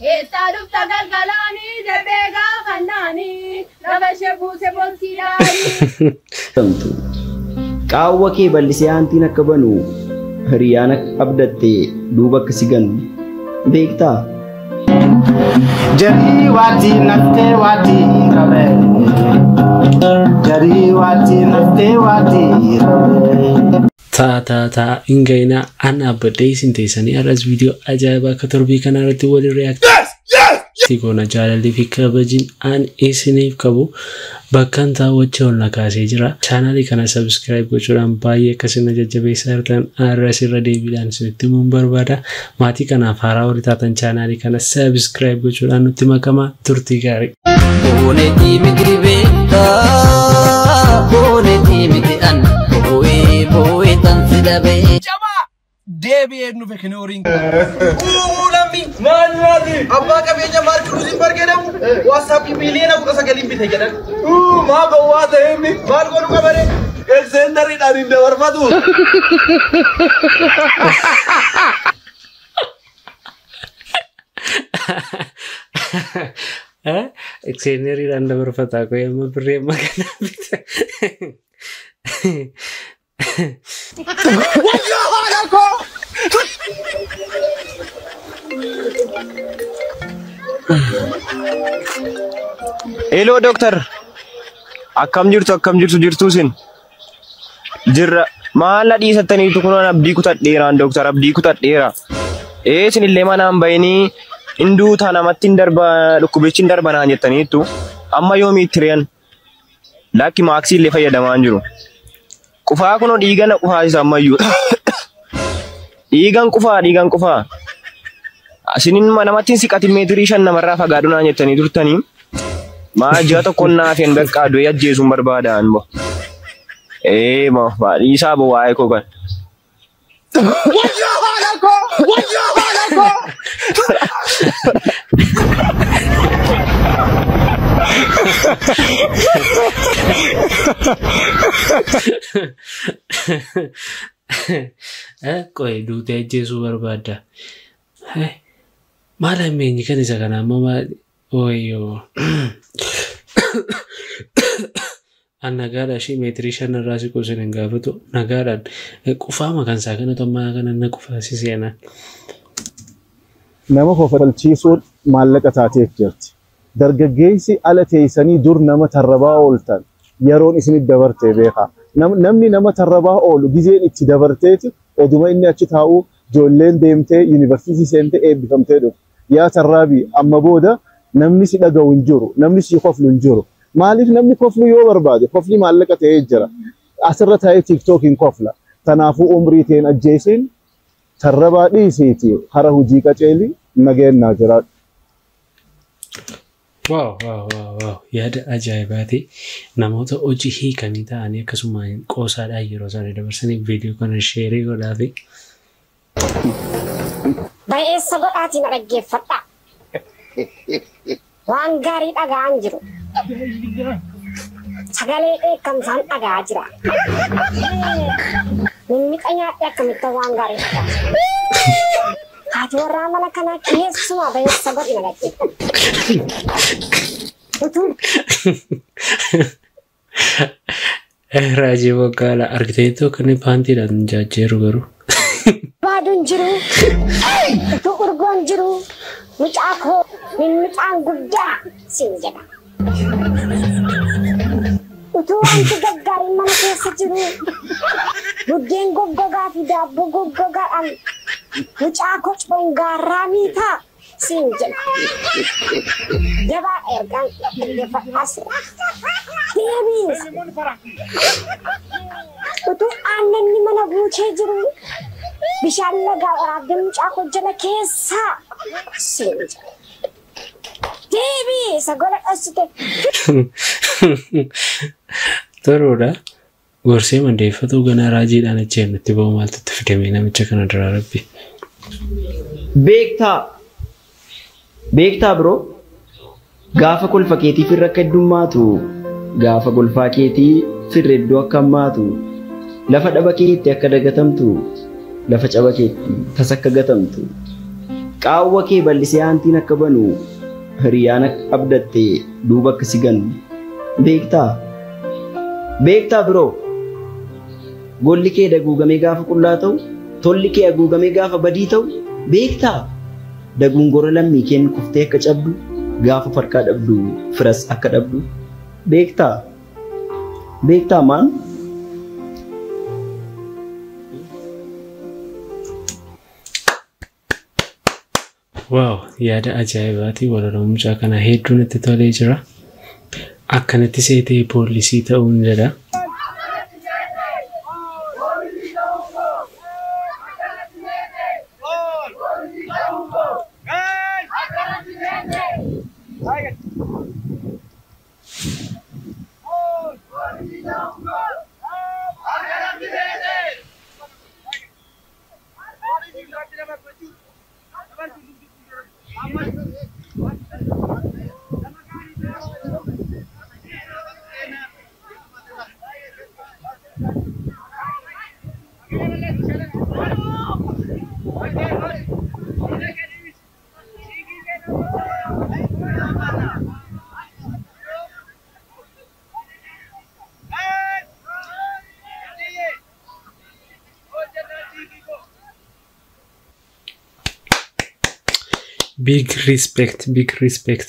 Eessaaduuf tagalgalaanii darbee gaafannaanii lafa shebuuse boonsiidhaanii. Qaawwa kee bal'isee aantiin akka banu hiriyaan abdattee duuba akka si ganu beektaa? Jarii waati naftee waati rabe. Jarii waati naftee waati rabe. Ta ingayna ana badai sinteesanii arras video ajaa'ibaa akka torbii kana irratti waliin react goona jaalalli fi kabajin an isiniif qabu bakkan taawwachuu ol nakaasee jira. Chaanalii kana subscribe gochuudhaan baay'ee akkasina jajjabeessaa jirtan arras irra deebiidhaan isinitti himuun barbaada. Maatii kanaaf haaraa warri taatan chaanalii kana subscribe gochuudhaan nutti makamaa turtii gaarii. Deebi'ee nu fekinooriin uulami maali abbaa qabeenya maal cruising bargeedhamu WhatsApp miliyoona 19 bite jedhan maa gowwaa ta'eemi maal godhu qabare extenderiidhaan hin dabarfatu extenderiidhaan dabarfataa koo yamma birree magaalaa bite. Hello doctor. Akkam jirtu sin. Jirra maal dhiisataniitu kun abdii kutadheeraan doctor abdii kutadheera. Sinillee manaan bayanii induu taanamatti darba dhukkubichi darba naan jettaniitu amma yoomiitti riyan lakki maaksii illee fayyadamaan jiru. Kufaa kuno dhiigana kufaa isa ammayyuu. Dhiigan kufaa. Asinin namatti siqatin meetirii 5 namarraa fagaadhu naan jettanii turtanii. Maa ji'a tokko naaf hin beqqaadu ajjeesuun barbaadaan bo. Dhiisaa bo waa'ee koo kan. Qoy duutee ajjeesuu barbaadda. Maal hammeenyi kan isa kana amma maali? Ooyyoo. An nagaadha ishee meetirii 5 irraa si qosin hin gaafatu. Nagaadhaan qufaama kan isaa kana tommaa kana na qufaasiseenaan. Nama kofalchiisuun maallaqa taateef jirti. Dargaggeessi ala teessanii dur nama tarrabaa ooltan yeroon isin dabartee beekaa. Namni nama tarrabaa oolu gizeen itti dabarteeti oduma inni achi taa'u ijoolleen deemtee yuunivarsiitii seentee eebbifamtee dhufu. Yaa tarraabii amma booda namni si dhaga'u hin jiru, namni si koflu hin jiru. Maaliif namni koflu yoo barbaade kofli maallaqa ta'ee jira. Asirra taa'ee TikTokiin kofla. Kanaafuu umrii teen ajjeesiin tarrabaa dhiisiiti hara hojii qaceeli nageenyaa jiraadhu. Wow. Yaada ajaa'ibaati. Namoota hojii hiikanii ta'anii akkasumaan qoosaadhaan yeroo isaanii dabarsanii viidiyoo kana sheerii godhaafi. Baay'eessa godhaatiin dhaggeeffadha. Waan gaarii dhaga'an jiru. Sagalee dheekkamsaan dhaga'aa jira. Mimmixa nyaadhee akkamitti waan gaarii dhaga'aa. Haati warraa mana kanaa keessumaa baay'eessa godhina dhaggeeffadha. Raajii waggaala argiteettoo kan paantiidhaan jaajjeeru garuu. Baaduun jiru. Utuu urgoon jiru. Mucaa koo mimmixaan guddaa siin jedha. Utuu wanti gaggaariin mana keessa jiru. Buddeen goggogaa fi daabboo goggogaadhaan mucaa koo congaarraa miitaa siin jedha. Jabaa ergaan dhaggeeffadhaas. Deebiis. Utuu aannanni mana guutee jiru. Bishaan lagaa waraabdee mucaa koo jala keessaa siin jedha. Deebii sagola dhasite. Toroodha. Gorsee mandeeffatuu ganaa raajiidhaan acheen itti ba'u maaltu itti fidamee namicha kana duraa rabbi. Beektaa bro. Gaafa kolfa keetii firra akka heddummaatu gaafa golfaa keetii firra hedduu akka hammaatu lafa dhaba keetti akka dagatamtu lafa caba keetti tas akka gatamtu qaawwa kee bal'isee aantiin akka banu hiriyaan abdattee duuba akka si ganu beektaa biroo golli kee daguugamee gaafa qullaa ta'u tolli kee haguugamee gaafa badii ta'u beektaa daguun gora lammii keen kuftee akka cabdu gaafa farkaa dhabdu firas akka dhabdu beektaa maan Wow, yaada ajaa'ibaati walaloon mucaa kana hedduun itti tolee jira. Akkanatti seetee poolisii ta'uun jedha. Big respect.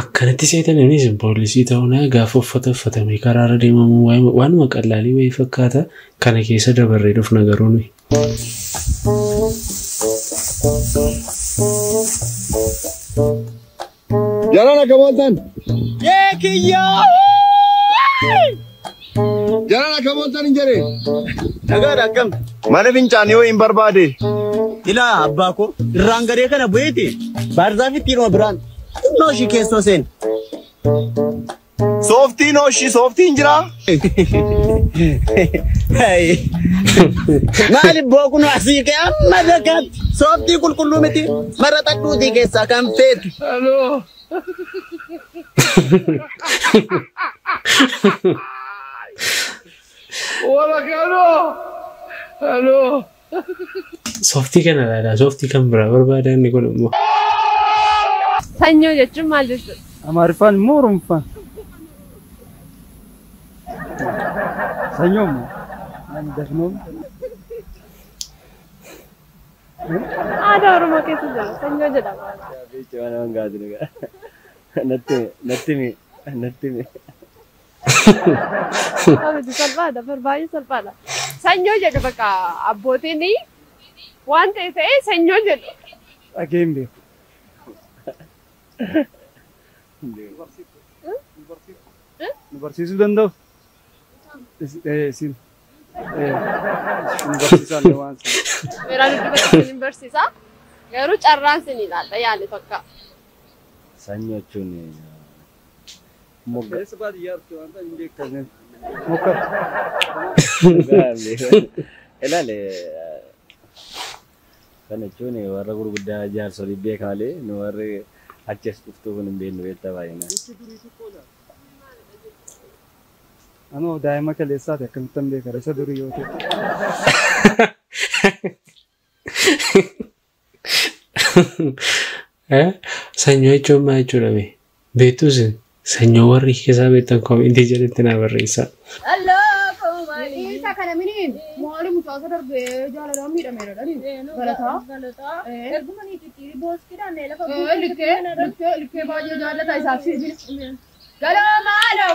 Akkanatti seetaniinis poolisii ta'uun gaafa uffatamee karaarra deemamu waanuma qallaalii wayii fakkaata kana keessa dabarree dhufna garuu nuyi. Jalan akka booltan. Kiyyaa! Jalan akka booltan hin jedhe. Nagaadha akkam. Mana fincaanii yoo hin barbaade. Ilaa abbaa koo irraan gadee kana bu'eeti baarzaaf ittiin biraan nooshi keessoo seen. Sooftiin jira. Maali bookunu asii kee amma dakaatti sooftii qulqulluu miti mara xadhuutii keessaa kan feetu. Hello. Sooftii kana laala sooftii kan biraa barbaadan ni kun immoo. Sanyoo jechuun maal jechuudha? Amaariffaan immoo Oromoffaan. Sanyoo immoo. Dafnoon. Aadaa Oromoo keessa jira. Sanyoo jedhama. Natti mi. Salphaadha. Baay'ee salphaadha. Sanyoo jedhu bakka abbootiin waan ta'e sanyoo jedhu. Dhageen beeku. Nu barsiisuu danda'u? Isin. Nu barsiisan waan sana. Meeraan isin barsiisa. Garuu carraan isin ilaalla yaali fakka. Sanyoo jechuun moggaa. Eessa baadiyyaa argite waan ta'an hin beektan. Moggaa. Ilaale kana jechuun warra gurguddaa jaarsolii beekaalee nu warri achas dhuftuu kun hin beeknu beektaa baay'inaan. Anoo daa'ima kaleessaati akkamittan beekara isa durii yoo ta'e. Sanyoo jechuun maal jechuudha mee? Beektus sanyoo warri keessaa beektan koomintii jedhetti na barreessa. Isa kana miniin maali mucaasa darbee jaalalaan miidhameera dhani galataa. Erguma ni xixiqqii booskiidhaan lafa likkee baay'ee jaallata isaaf sirbina. Galoo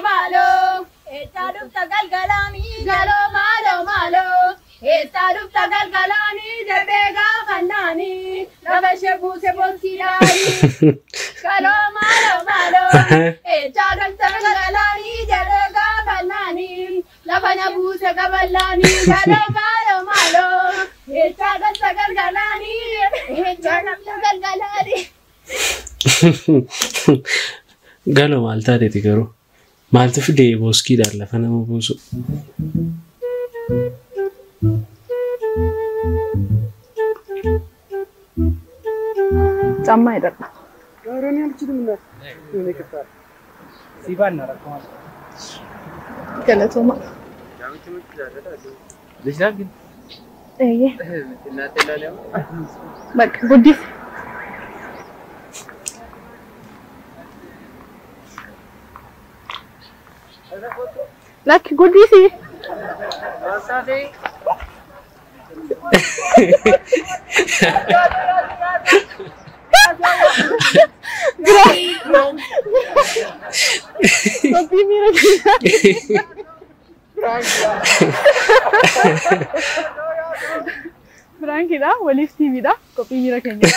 maaloo eessaa dhufta galgalaanii galoo maaloo eessaa dhufta galgalaanii darbee gaafannaanii lafa ishee buuse booskiidhaanii. Galoo maaloo eessaa dhufta galgalaanii darbee gaafannaanii lafa na buuse gaballaanii galoo maaloo eessaa dhufta galgalaanii eessaa dhufta galgalaanii. Galoo maal taateeti garuu? Maaltu fidee booskiidhaan lafa nama buusu? Cammaa hidhadha. Gaaroo ni halchitu minna. Ni qixxaadha. Siibaan na rakkoo. Galatooma. Bishaan Eeyyee. Bakka guddisa. Lakki guddisi. Kopi mira keenya. Frankidha, waliif TVdha. Kopi mira keenya.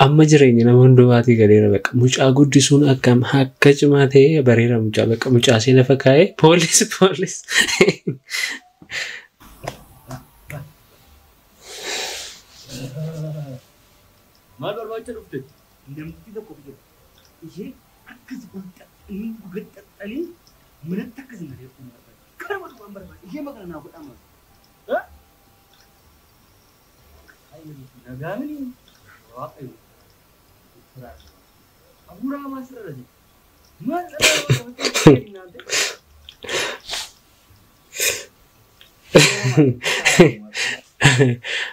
Amma jireenya nama hundumaatii galeera bakka mucaa guddisuun akkam akka cimaa ta'e bareera mucaa bakka mucaa see lafa kaa'ee poolis. Maal barbaacha dhufte? Namni tokko fidu. Ishee akkas wanta inni gugattanii manatti akkas hin adeemsisu. Karama waan barbaade ishee makana naa godhama. Nagaamini waaqayyo. Abuuraa maasirra jira. Maal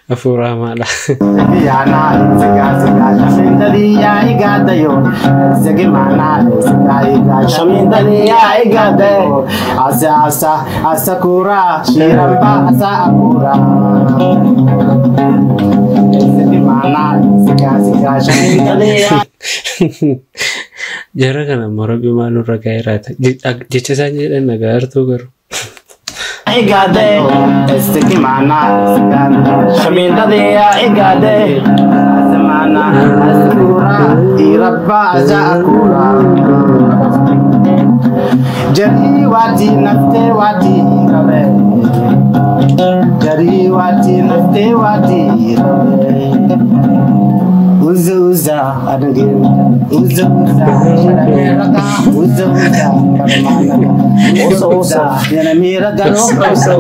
Afuuraa maala. Yana Shamindaliya igadayo Zegimana Shamindaliya igadayo Asakura Shiramba Asakura Zegimana Shamindaliya Jara kana morobi malu ragairata. Jecha isaan jedhan nagaartuu garuu. Igade, Estikimana, Shamindaliya igade, Semana, Asakura, Irabba Azakura. Jari wati nafte wati rabe. Jari wati nafte wati rabe. Uza adagin, uza sharamiraga, uza karamana, uza yanamiraga no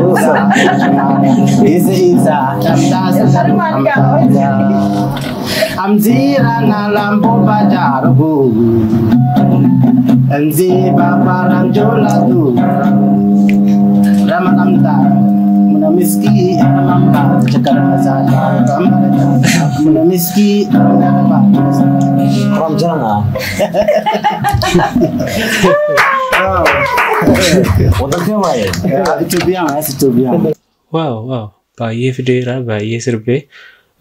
uza iza tamda amzira na lambo bajarbu amzi babarang jolatu ramatamta Munamiski amamba cakar masala Munamiski amamba Ram jana Udah kemana ya? Itu biang. Wow. Baay'ee fideera, baay'ee sirbee.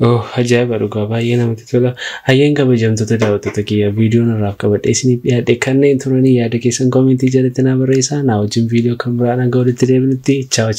Ajaa'iba dhugaa baay'ee namatti tola. Hayyeen kabajamtoota daawwattoota kiyya viidiyoon irraaf qabadhee isiniif dhiyaadhe kanneen turanii yaada keessan koomentii jalatti naa barreessaa. Na wajjin viidiyoo kan biraan hanga walitti deebinutti. Ciao.